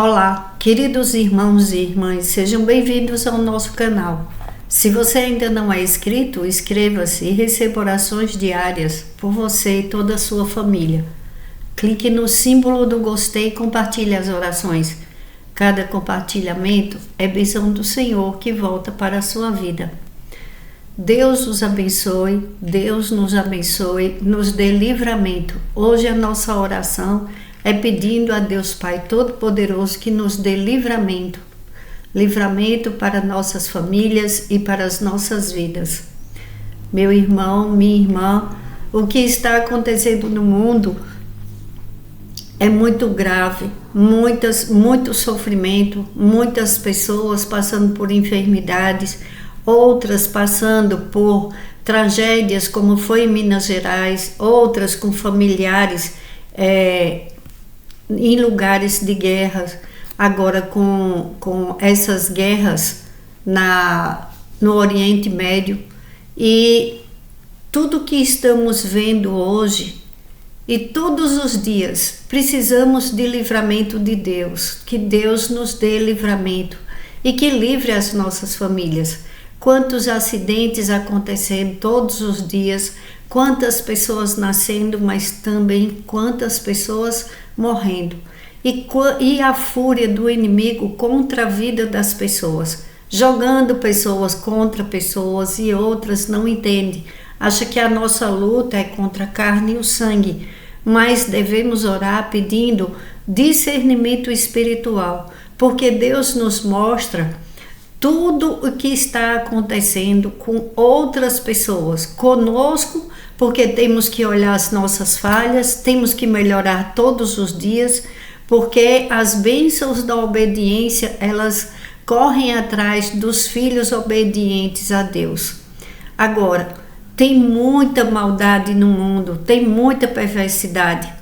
Olá, queridos irmãos e irmãs, sejam bem-vindos ao nosso canal. Se você ainda não é inscrito, inscreva-se e receba orações diárias por você e toda a sua família. Clique no símbolo do gostei e compartilhe as orações. Cada compartilhamento é bênção do Senhor que volta para a sua vida. Deus nos abençoe, nos dê livramento. Hoje a nossa oração é pedindo a Deus Pai Todo-Poderoso que nos dê livramento para nossas famílias e para as nossas vidas. Meu irmão, minha irmã, o que está acontecendo no mundo é muito grave, muito sofrimento, muitas pessoas passando por enfermidades, outras passando por tragédias como foi em Minas Gerais, outras com familiares em lugares de guerras, agora com essas guerras no Oriente Médio, e tudo que estamos vendo hoje e todos os dias precisamos de livramento de Deus, que Deus nos dê livramento e que livre as nossas famílias. Quantos acidentes acontecendo todos os dias, quantas pessoas nascendo, mas também quantas pessoas morrendo. E a fúria do inimigo contra a vida das pessoas, jogando pessoas contra pessoas, e outras não entendem. Acha que a nossa luta é contra a carne e o sangue, mas devemos orar pedindo discernimento espiritual, porque Deus nos mostra tudo o que está acontecendo com outras pessoas, conosco, porque temos que olhar as nossas falhas, temos que melhorar todos os dias, porque as bênçãos da obediência, elas correm atrás dos filhos obedientes a Deus. Agora, tem muita maldade no mundo, tem muita perversidade.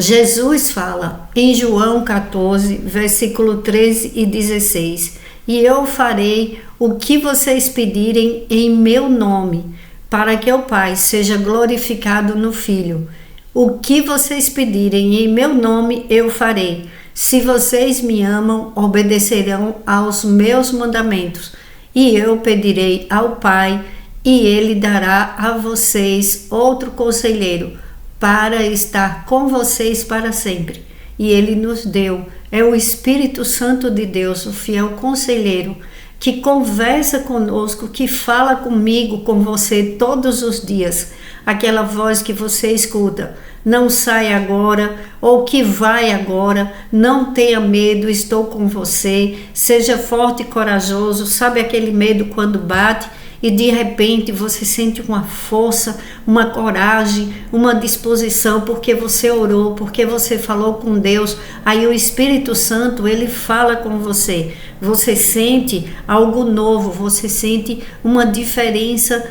Jesus fala em João 14, versículo 13 e 16, e eu farei o que vocês pedirem em meu nome, para que o Pai seja glorificado no Filho. O que vocês pedirem em meu nome eu farei. Se vocês me amam, obedecerão aos meus mandamentos, e eu pedirei ao Pai, e ele dará a vocês outro conselheiro, para estar com vocês para sempre. E ele nos deu, é o Espírito Santo de Deus, o fiel conselheiro, que conversa conosco, que fala comigo, com você todos os dias. Aquela voz que você escuta, não sai agora, ou que vai agora, não tenha medo, estou com você, seja forte e corajoso. Sabe aquele medo quando bate? E de repente você sente uma força, uma coragem, uma disposição, porque você orou, porque você falou com Deus. Aí o Espírito Santo, ele fala com você. Você sente algo novo, você sente uma diferença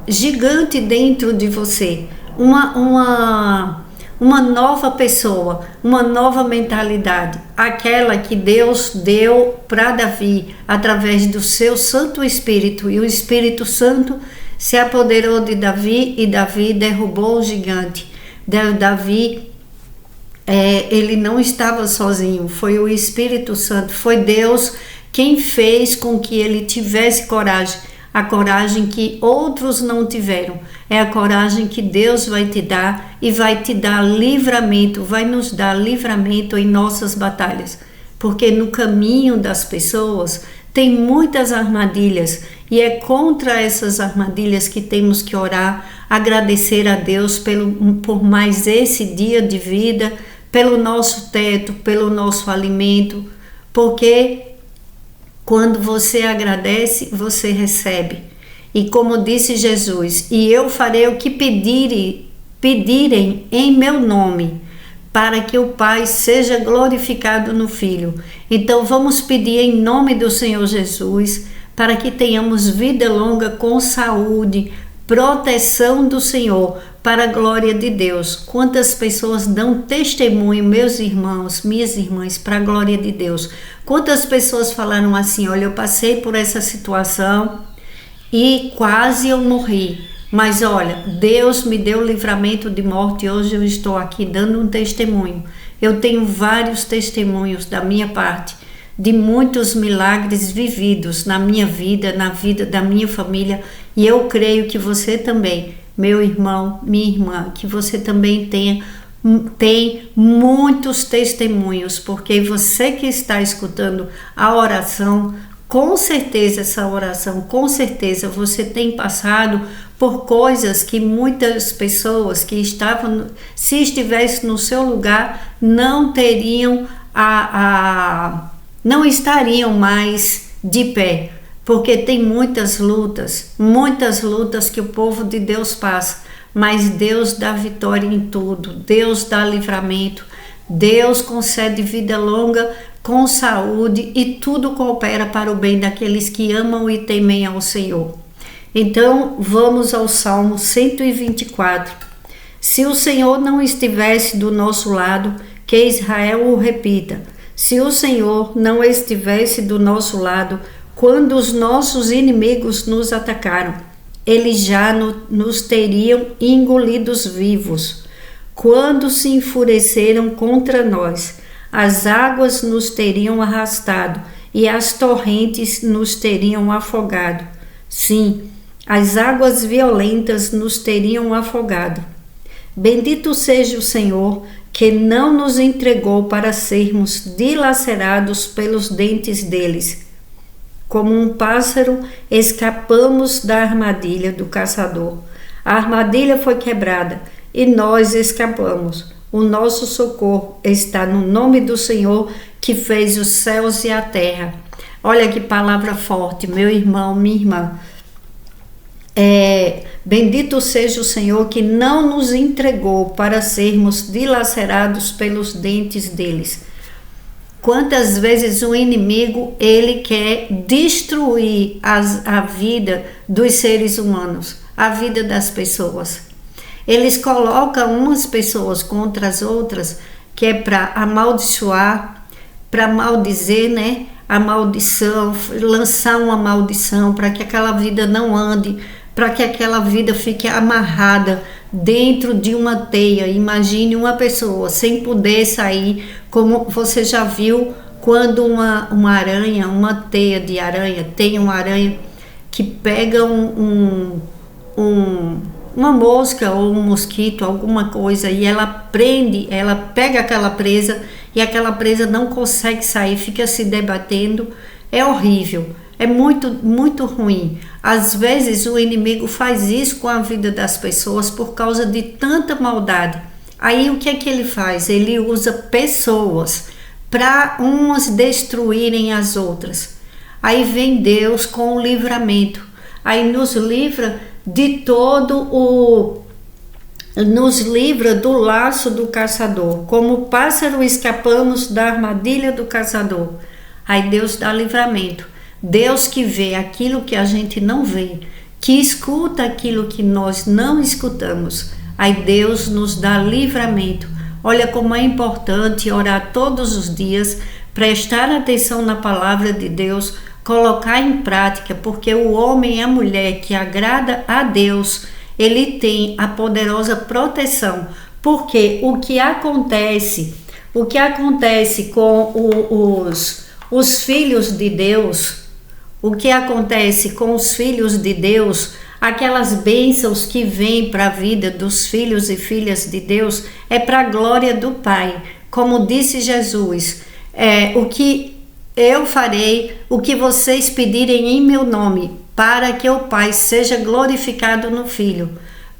gigante dentro de você. Uma nova pessoa, uma nova mentalidade, aquela que Deus deu para Davi através do seu Santo Espírito, e o Espírito Santo se apoderou de Davi e Davi derrubou o gigante. Davi, ele não estava sozinho, foi o Espírito Santo, foi Deus quem fez com que ele tivesse coragem. A coragem que outros não tiveram, é a coragem que Deus vai te dar, e vai te dar livramento, vai nos dar livramento em nossas batalhas, porque no caminho das pessoas tem muitas armadilhas, e é contra essas armadilhas que temos que orar, agradecer a Deus por mais esse dia de vida, pelo nosso teto, pelo nosso alimento, porque quando você agradece, você recebe. E como disse Jesus, e eu farei o que pedirem em meu nome, para que o Pai seja glorificado no Filho. Então vamos pedir em nome do Senhor Jesus, para que tenhamos vida longa com saúde, proteção do Senhor, para a glória de Deus. Quantas pessoas dão testemunho, meus irmãos, minhas irmãs, para a glória de Deus. Quantas pessoas falaram assim: olha, eu passei por essa situação e quase eu morri, Mas olha, Deus me deu livramento de morte e hoje eu estou aqui dando um testemunho. Eu tenho vários testemunhos da minha parte, de muitos milagres vividos na minha vida, na vida da minha família, e eu creio que você também, meu irmão, minha irmã, que você também tem muitos testemunhos, porque você que está escutando a oração, com certeza essa oração, com certeza você tem passado por coisas que muitas pessoas que estavam, se estivesse no seu lugar, não teriam não estariam mais de pé, porque tem muitas lutas que o povo de Deus passa, mas Deus dá vitória em tudo, Deus dá livramento, Deus concede vida longa com saúde e tudo coopera para o bem daqueles que amam e temem ao Senhor. Então vamos ao Salmo 124. Se o Senhor não estivesse do nosso lado, que Israel o repita. Se o Senhor não estivesse do nosso lado, quando os nossos inimigos nos atacaram, eles já nos teriam engolidos vivos. Quando se enfureceram contra nós, as águas nos teriam arrastado e as torrentes nos teriam afogado. Sim, as águas violentas nos teriam afogado. Bendito seja o Senhor, que não nos entregou para sermos dilacerados pelos dentes deles. Como um pássaro, escapamos da armadilha do caçador. A armadilha foi quebrada e nós escapamos. O nosso socorro está no nome do Senhor, que fez os céus e a terra. Olha que palavra forte, meu irmão, minha irmã. Bendito seja o Senhor que não nos entregou para sermos dilacerados pelos dentes deles. Quantas vezes o inimigo ele quer destruir a vida dos seres humanos, a vida das pessoas. Eles colocam umas pessoas contra as outras, que é para amaldiçoar, para maldizer, né? A maldição, lançar uma maldição para que aquela vida não ande, para que aquela vida fique amarrada dentro de uma teia. Imagine uma pessoa sem poder sair, como você já viu quando uma aranha, uma teia de aranha, tem uma aranha que pega uma mosca ou um mosquito, alguma coisa, e ela prende, ela pega aquela presa e aquela presa não consegue sair, fica se debatendo. É horrível. É muito, muito ruim. Às vezes o inimigo faz isso com a vida das pessoas por causa de tanta maldade. Aí o que é que ele faz? Ele usa pessoas para umas destruírem as outras. Aí vem Deus com o livramento. Aí nos livra de nos livra do laço do caçador. Como pássaro escapamos da armadilha do caçador. Aí Deus dá livramento. Deus que vê aquilo que a gente não vê, que escuta aquilo que nós não escutamos. Aí Deus nos dá livramento. Olha como é importante orar todos os dias, prestar atenção na palavra de Deus, colocar em prática, porque o homem e a mulher que agrada a Deus, ele tem a poderosa proteção. Porque o que acontece com os filhos de Deus, o que acontece com os filhos de Deus, aquelas bênçãos que vêm para a vida dos filhos e filhas de Deus, é para a glória do Pai. Como disse Jesus, o que eu farei, o que vocês pedirem em meu nome, para que o Pai seja glorificado no Filho,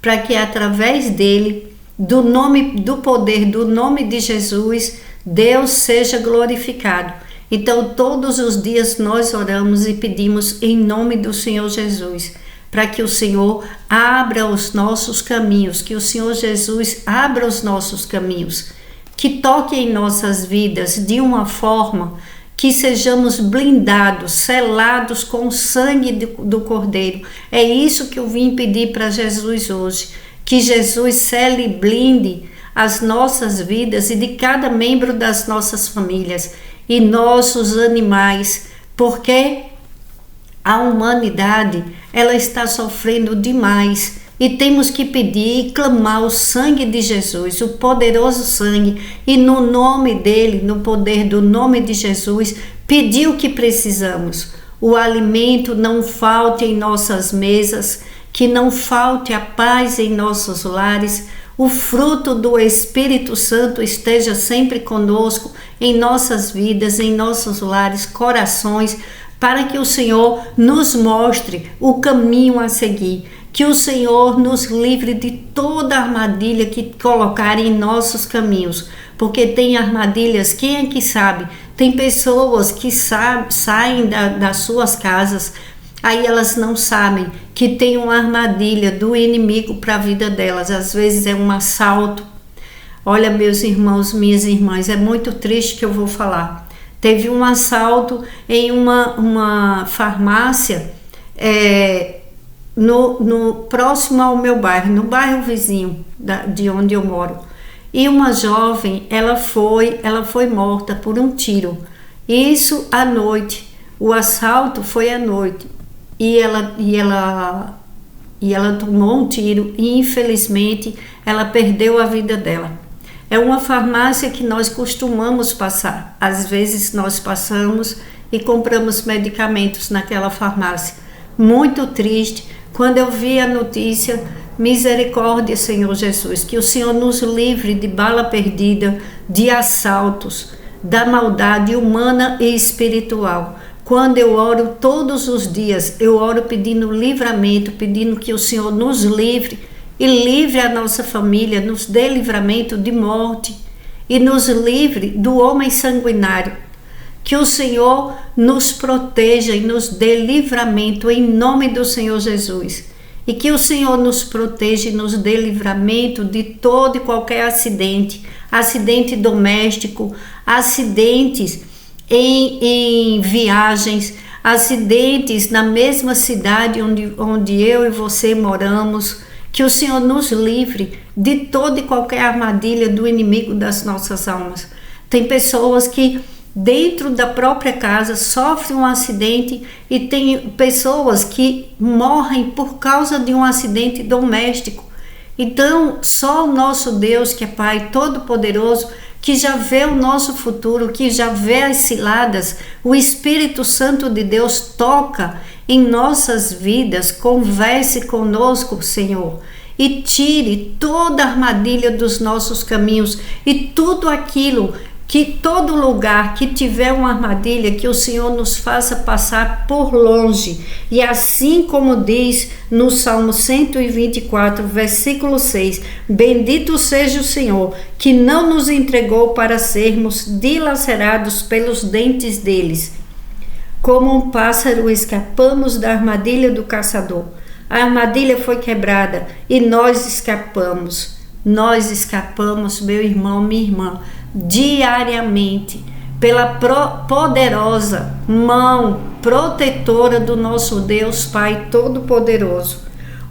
para que através dele, do poder do nome de Jesus, Deus seja glorificado. Então, todos os dias nós oramos e pedimos em nome do Senhor Jesus, para que o Senhor abra os nossos caminhos, que o Senhor Jesus abra os nossos caminhos, que toque em nossas vidas de uma forma que sejamos blindados, selados com o sangue do Cordeiro. É isso que eu vim pedir para Jesus hoje, que Jesus cele e blinde as nossas vidas e de cada membro das nossas famílias e nossos animais, porque a humanidade ela está sofrendo demais e temos que pedir e clamar o sangue de Jesus, o poderoso sangue, e no nome dele, no poder do nome de Jesus, pedir o que precisamos. O alimento não falte em nossas mesas, que não falte a paz em nossos lares, o fruto do Espírito Santo esteja sempre conosco em nossas vidas, em nossos lares, corações, para que o Senhor nos mostre o caminho a seguir, que o Senhor nos livre de toda armadilha que colocarem em nossos caminhos, porque tem armadilhas, quem é que sabe? Tem pessoas que saem das suas casas, aí elas não sabem que tem uma armadilha do inimigo para a vida delas. Às vezes é um assalto. Olha, meus irmãos, minhas irmãs, é muito triste que eu vou falar. Teve um assalto em uma farmácia no próximo ao meu bairro, no bairro vizinho de onde eu moro. E uma jovem, ela foi morta por um tiro. Isso à noite. O assalto foi à noite. E ela tomou um tiro e infelizmente ela perdeu a vida dela. É uma farmácia que nós costumamos passar. Às vezes nós passamos e compramos medicamentos naquela farmácia. Muito triste. Quando eu vi a notícia, misericórdia, Senhor Jesus, que o Senhor nos livre de bala perdida, de assaltos, da maldade humana e espiritual. Quando eu oro todos os dias, eu oro pedindo livramento, pedindo que o Senhor nos livre e livre a nossa família, nos dê livramento de morte e nos livre do homem sanguinário. Que o Senhor nos proteja e nos dê livramento em nome do Senhor Jesus. E que o Senhor nos proteja e nos dê livramento de todo e qualquer acidente, acidente doméstico, acidentes em viagens, acidentes na mesma cidade onde eu e você moramos. Que o Senhor nos livre de toda e qualquer armadilha do inimigo das nossas almas. Tem pessoas que dentro da própria casa sofrem um acidente e tem pessoas que morrem por causa de um acidente doméstico. Então, só o nosso Deus, que é Pai Todo-Poderoso, que já vê o nosso futuro, que já vê as ciladas, o Espírito Santo de Deus toca em nossas vidas, converse conosco, Senhor, e tire toda a armadilha dos nossos caminhos e tudo aquilo que todo lugar que tiver uma armadilha, que o Senhor nos faça passar por longe. E assim como diz no Salmo 124, versículo 6, bendito seja o Senhor, que não nos entregou para sermos dilacerados pelos dentes deles. Como um pássaro escapamos da armadilha do caçador. A armadilha foi quebrada e nós escapamos. Nós escapamos, meu irmão, minha irmã, diariamente, pela poderosa mão protetora do nosso Deus Pai Todo-Poderoso.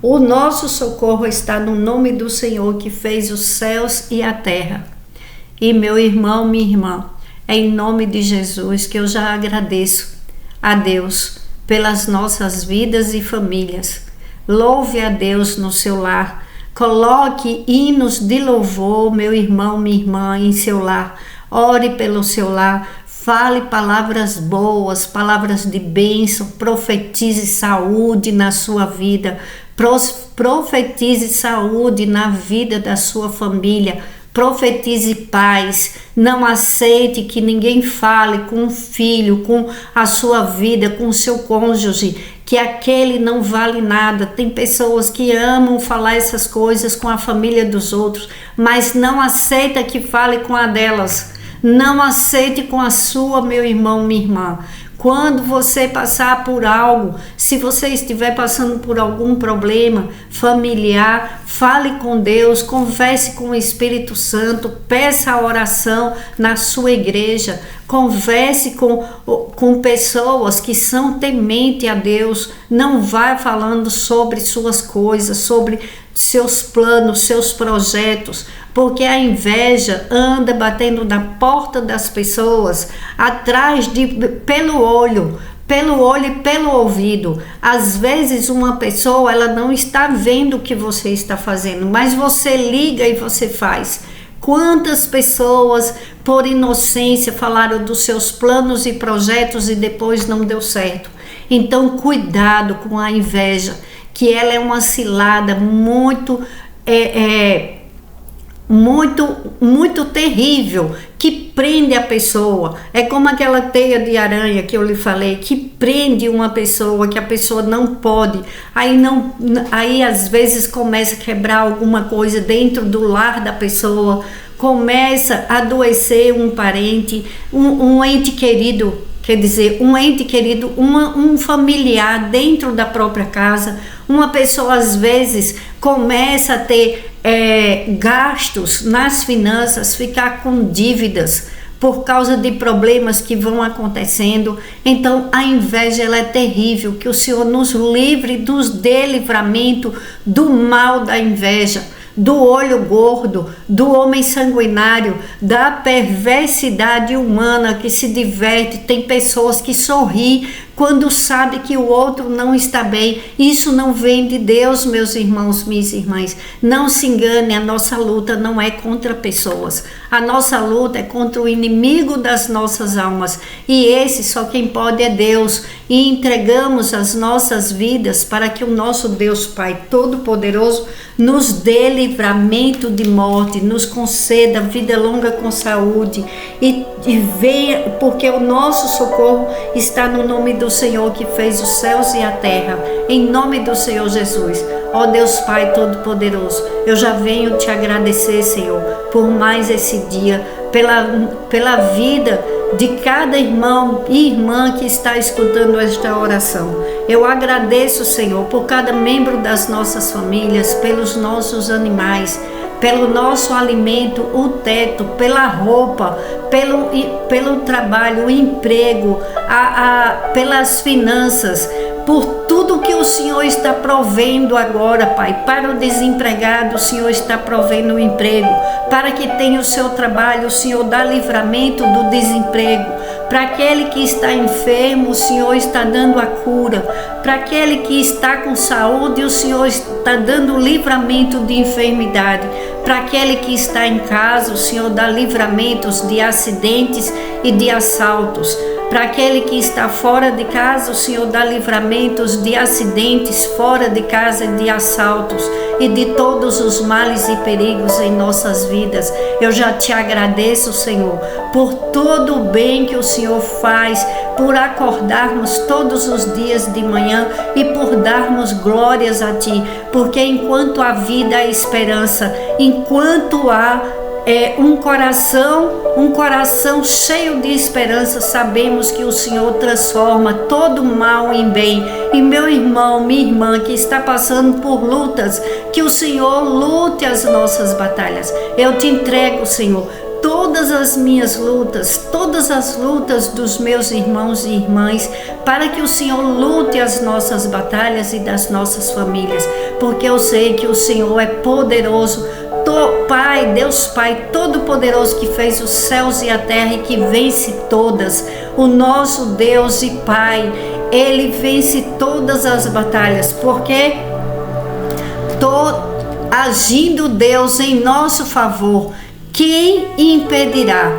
O nosso socorro está no nome do Senhor que fez os céus e a terra. E meu irmão, minha irmã, é em nome de Jesus que eu já agradeço a Deus pelas nossas vidas e famílias. Louve a Deus no seu lar. Coloque hinos de louvor, meu irmão, minha irmã, em seu lar. Ore pelo seu lar. Fale palavras boas, palavras de bênção. Profetize saúde na sua vida. Profetize saúde na vida da sua família. Profetize paz. Não aceite que ninguém fale com o filho, com a sua vida, com o seu cônjuge, que aquele não vale nada. Tem pessoas que amam falar essas coisas com a família dos outros, mas não aceita que fale com a delas. Não aceite com a sua, meu irmão, minha irmã. Quando você passar por algo, se você estiver passando por algum problema familiar, fale com Deus, converse com o Espírito Santo, peça a oração na sua igreja, converse com pessoas que são tementes a Deus, não vá falando sobre suas coisas, sobre seus planos, seus projetos, porque a inveja anda batendo na porta das pessoas, pelo olho, pelo olho e pelo ouvido. Às vezes uma pessoa, ela não está vendo o que você está fazendo, mas você liga e você faz. Quantas pessoas, por inocência, falaram dos seus planos e projetos e depois não deu certo? Então, cuidado com a inveja, que ela é uma cilada muito terrível, que prende a pessoa. É como aquela teia de aranha que eu lhe falei, que prende uma pessoa, que a pessoa não pode. Aí às vezes começa a quebrar alguma coisa dentro do lar da pessoa, começa a adoecer um parente, um ente querido. Quer dizer, um ente querido, um familiar dentro da própria casa. Uma pessoa às vezes começa a ter gastos nas finanças, ficar com dívidas por causa de problemas que vão acontecendo. Então a inveja, ela é terrível. Que o Senhor nos livre, nos dê livramento do mal da inveja, do olho gordo, do homem sanguinário, da perversidade humana que se diverte. Tem pessoas que sorriem quando sabe que o outro não está bem. Isso não vem de Deus, meus irmãos, minhas irmãs. Não se engane, a nossa luta não é contra pessoas. A nossa luta é contra o inimigo das nossas almas. E esse só quem pode é Deus. E entregamos as nossas vidas para que o nosso Deus Pai Todo-Poderoso nos dê livramento de morte, nos conceda vida longa com saúde e venha, porque o nosso socorro está no nome do Senhor que fez os céus e a terra, em nome do Senhor Jesus. Ó Deus Pai Todo-Poderoso, eu já venho te agradecer, Senhor, por mais esse dia, pela vida de cada irmão e irmã que está escutando esta oração. Eu agradeço, Senhor, por cada membro das nossas famílias, pelos nossos animais, pelo nosso alimento, o teto, pela roupa, pelo trabalho, o emprego, pelas finanças, por tudo que o Senhor está provendo agora, Pai. Para o desempregado, o Senhor está provendo o emprego. Para que tenha o seu trabalho, o Senhor dá livramento do desemprego. Para aquele que está enfermo, o Senhor está dando a cura. Para aquele que está com saúde, o Senhor está dando livramento de enfermidade. Para aquele que está em casa, o Senhor dá livramentos de acidentes e de assaltos. Para aquele que está fora de casa, o Senhor dá livramentos de acidentes fora de casa e de assaltos e de todos os males e perigos em nossas vidas. Eu já te agradeço, Senhor, por todo o bem que o Senhor faz, por acordarmos todos os dias de manhã e por darmos glórias a Ti, porque enquanto há vida há esperança, enquanto há um coração cheio de esperança, sabemos que o Senhor transforma todo mal em bem. E meu irmão, minha irmã que está passando por lutas, que o Senhor lute as nossas batalhas. Eu te entrego, Senhor, todas as minhas lutas, todas as lutas dos meus irmãos e irmãs, para que o Senhor lute as nossas batalhas e das nossas famílias, porque eu sei que o Senhor é poderoso, Pai, Deus Pai Todo-Poderoso, que fez os céus e a terra e que vence todas. O nosso Deus e Pai, Ele vence todas as batalhas, porque agindo Deus em nosso favor, quem impedirá?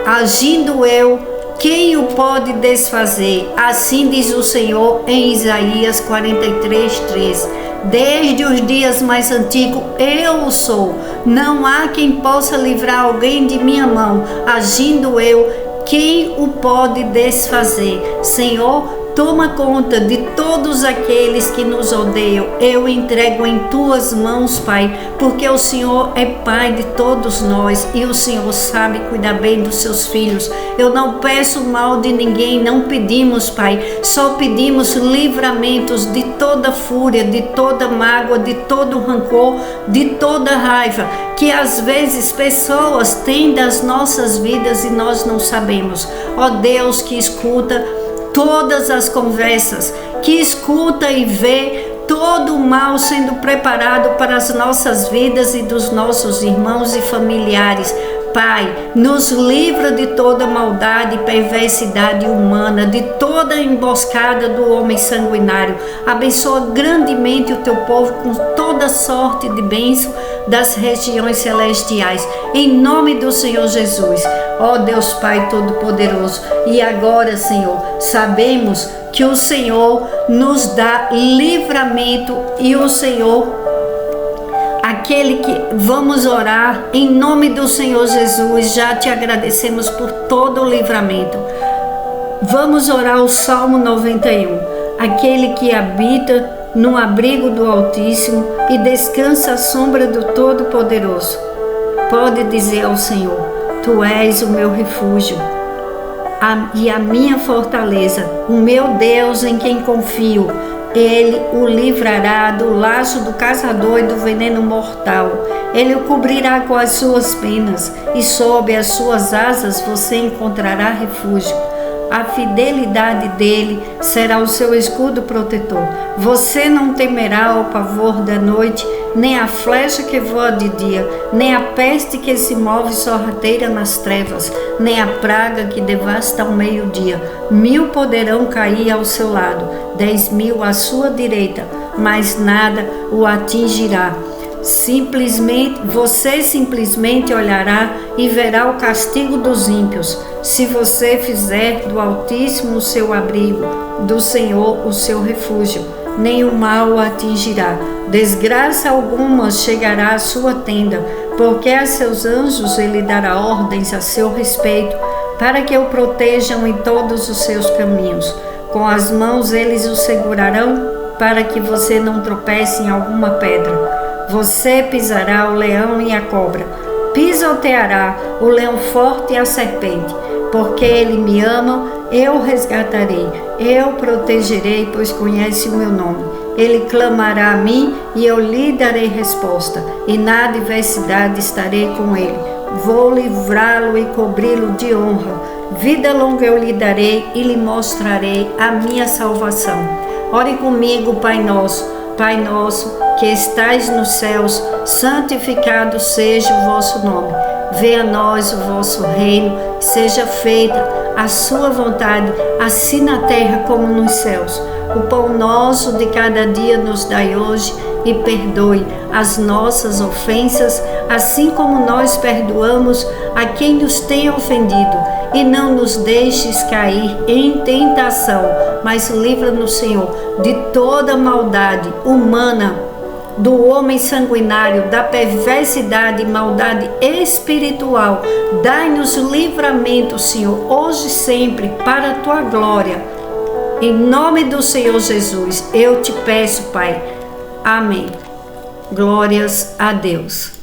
Agindo eu, quem o pode desfazer? Assim diz o Senhor em Isaías 43:13. Desde os dias mais antigos eu o sou, não há quem possa livrar alguém de minha mão. Agindo eu, quem o pode desfazer? Senhor, toma conta de todos aqueles que nos odeiam. Eu entrego em tuas mãos, Pai, porque o Senhor é Pai de todos nós e o Senhor sabe cuidar bem dos seus filhos. Eu não peço mal de ninguém, não pedimos, Pai, só pedimos livramentos de toda fúria, de toda mágoa, de todo rancor, de toda raiva, que às vezes pessoas têm das nossas vidas e nós não sabemos. Ó Deus, que escuta todas as conversas, que escuta e vê todo o mal sendo preparado para as nossas vidas e dos nossos irmãos e familiares. Pai, nos livra de toda maldade e perversidade humana, de toda emboscada do homem sanguinário. Abençoa grandemente o teu povo com toda sorte de bênção das regiões celestiais. Em nome do Senhor Jesus. Ó Deus Pai Todo-Poderoso. E agora, Senhor, sabemos que o Senhor nos dá livramento e o Senhor, aquele que vamos orar em nome do Senhor Jesus, já te agradecemos por todo o livramento. Vamos orar o Salmo 91. Aquele que habita no abrigo do Altíssimo e descansa à sombra do Todo-Poderoso, pode dizer ao Senhor: Tu és o meu refúgio e a minha fortaleza, o meu Deus em quem confio. Ele o livrará do laço do caçador e do veneno mortal. Ele o cobrirá com as suas penas e sob as suas asas você encontrará refúgio. A fidelidade dele será o seu escudo protetor. Você não temerá o pavor da noite, nem a flecha que voa de dia, nem a peste que se move sorrateira nas trevas, nem a praga que devasta ao meio-dia. 1000 poderão cair ao seu lado, 10.000 à sua direita, mas nada o atingirá. Você simplesmente olhará e verá o castigo dos ímpios. Se você fizer do Altíssimo o seu abrigo, do Senhor o seu refúgio, nenhum mal o atingirá. Desgraça alguma chegará à sua tenda, porque a seus anjos ele dará ordens a seu respeito, para que o protejam em todos os seus caminhos. Com as mãos eles o segurarão, para que você não tropece em alguma pedra. Você pisará o leão e a cobra, pisoteará o leão forte e a serpente. Porque ele me ama, eu o resgatarei, eu o protegerei, pois conhece o meu nome. Ele clamará a mim e eu lhe darei resposta, e na adversidade estarei com ele. Vou livrá-lo e cobri-lo de honra. Vida longa eu lhe darei e lhe mostrarei a minha salvação. Ore comigo, Pai nosso, que estais nos céus, santificado seja o vosso nome. Venha a nós o vosso reino, seja feita a sua vontade, assim na terra como nos céus. O pão nosso de cada dia nos dai hoje, e perdoe as nossas ofensas, assim como nós perdoamos a quem nos tem ofendido. E não nos deixes cair em tentação, mas livra-nos, Senhor, de toda maldade humana, do homem sanguinário, da perversidade e maldade espiritual. Dai-nos livramento, Senhor, hoje e sempre, para a tua glória. Em nome do Senhor Jesus, eu te peço, Pai. Amém. Glórias a Deus.